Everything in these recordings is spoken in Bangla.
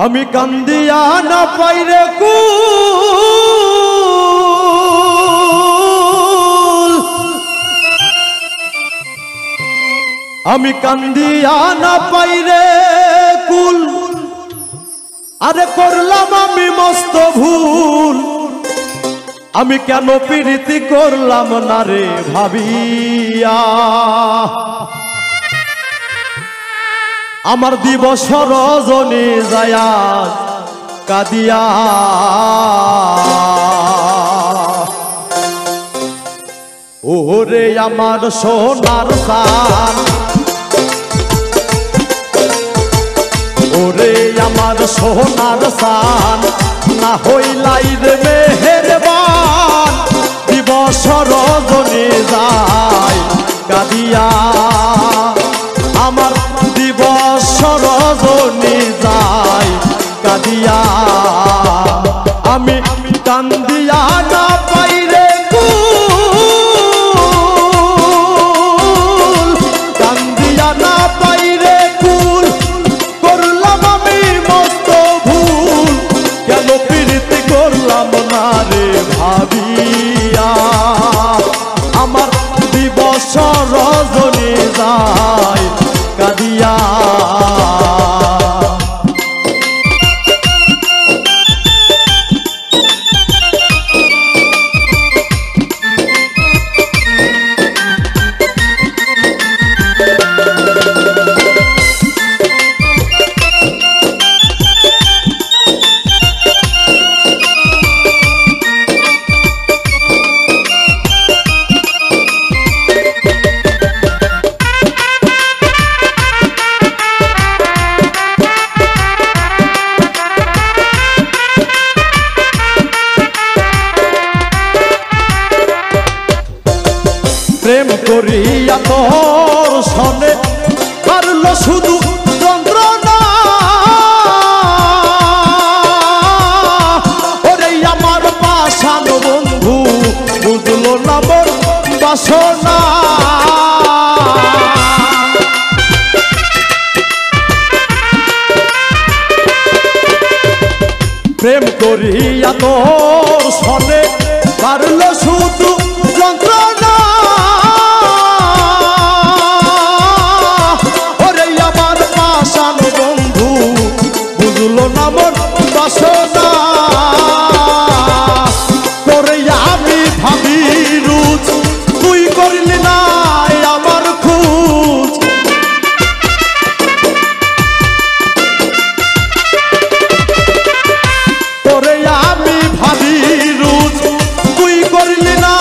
আমি কান্দিয়া না পাইরে কুল, আমি কান্দিয়া না পাইরে কুল, আরে করলাম আমি মস্ত ভুল। আমি কেন প্রীতি করলাম না রে ভাবিয়া, আমার দিবস রজনী যায়া কাদিয়া। ওরে আমার সোনার সান, ওরে আমার সোনার সান, না হইলাই রে মেহেরবান, দিবস রজনী যায় কাদিয়া। আমার দিবস রজনী যায় কাদিয়া, আমি কান্দিয়া না পাইরে কুল, কান্দিয়া না পাইরে কুল, করলাম আমি মস্ত ভুল। কেন প্রীতি করলাম না রে ভাবিয়া, আমার দিবস রজনী যায় কাদিয়া। প্রেম করিয়া তোর সনে পারল শুধু যন্ত্রণা, ওরে আমার পাষাণ বন্ধু বুঝলো না মোর বাসনা। প্রেম করিয়া তোর সনে পারল শুধু যন্ত্রণা, বুঝলো না মোর বাসনা। তোরে আমি ভাবি রুচ, তুই করলি না আমার খুঁজ। তোরে আমি ভাবি রুচ, তুই করলি না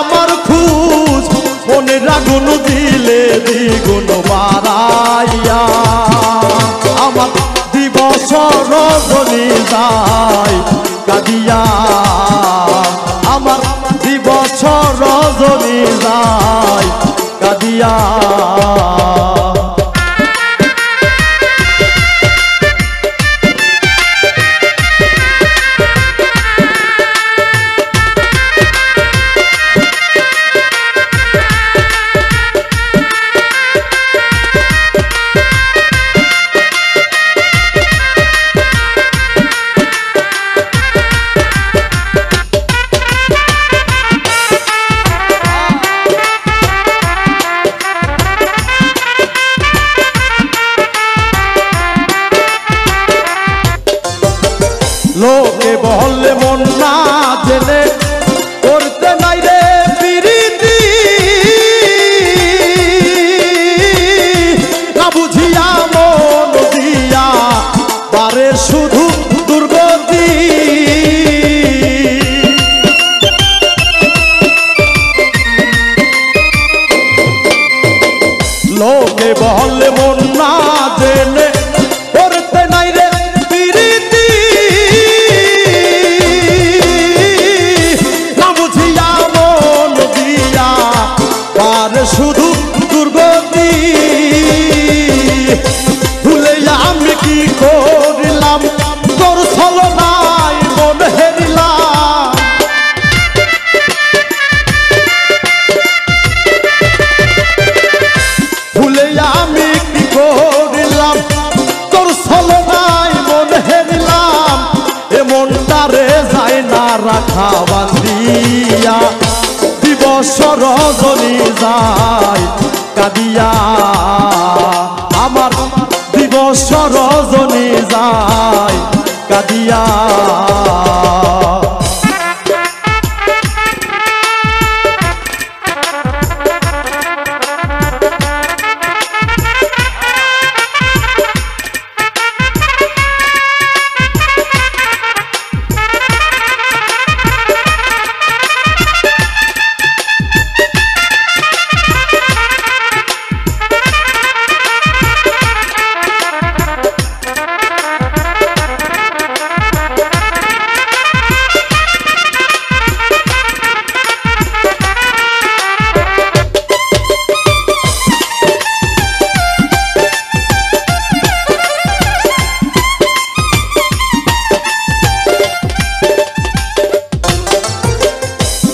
আমার খুঁজ। মনের আগুন দিলে দ্বিগুণ বাড়াইয়া, আমার দিবস রজনী যায় কাদিয়া। আমার দিবস রজনী যায় কাদিয়া। লোকে বললে মন না জেনে করতে নাই রে প্রীতি, না বুঝিয়া মন দিয়া পারে শুধু দুর্গতি। লোকে বললে মন না জেনে করতে নাই রে প্রীতি, শুধু দুর্গতি। ভুলে আমি কি করিলাম, তোর ছলনায় মন হেরিলাম। ভুলে আমি কি মাথা বান্ধিয়া দিবস রজনী যায় কাঁদিয়া আমার দিবস রজনী যায় কাঁদিয়া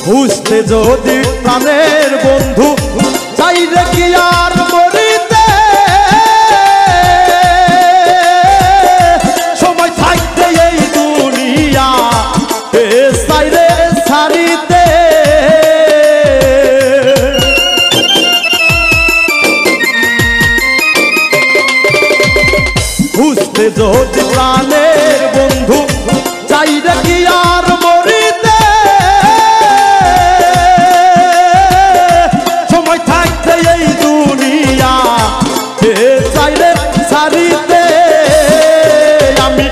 বুঝতে যদি প্রাণের বন্ধু চাইলে কি আর মরিতে সময় থাকতে এই দুনিয়া চাইলে ছাড়িতে বুঝতে যদি প্রাণের বন্ধু চাইলে কি আর মরিতে আমি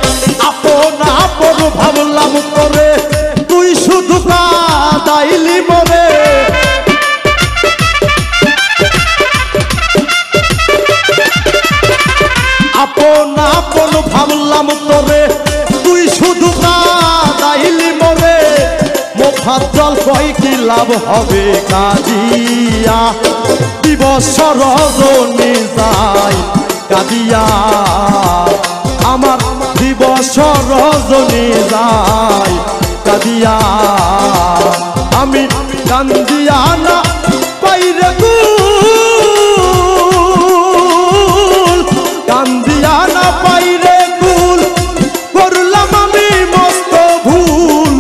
আপন আপন ভাবলাম তোরে তুই শুধু কাঁদাইলি মরে আপন আপন ভাবলাম তোরে তুই শুধু কাঁদাইলি মরে মুখার জল কই কি লাভ হবে কাঁদিয়া দিবস রজনী যায় কাঁদিয়া আমার দিবস রজনী যায় কাঁদিয়া আমি কান্দিয়া না পাইরে কুল কান্দিয়া না পাইরে কুল করলাম আমি মস্ত ভুল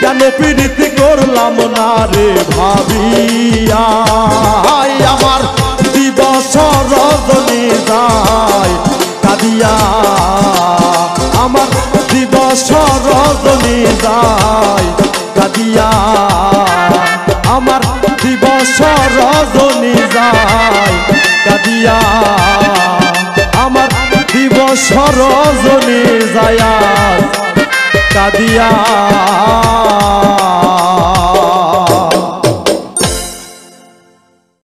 কেন প্রীতি করলাম না রে ভাবিয়া আমার দিবস রজনী যায় কাঁদিয়া আমার দিবস রজনী যায় কাঁদিয়া আমার দিবস রজনী যায় কাঁদিয়া আমার দিবস রজনী যায় কাঁদিয়া।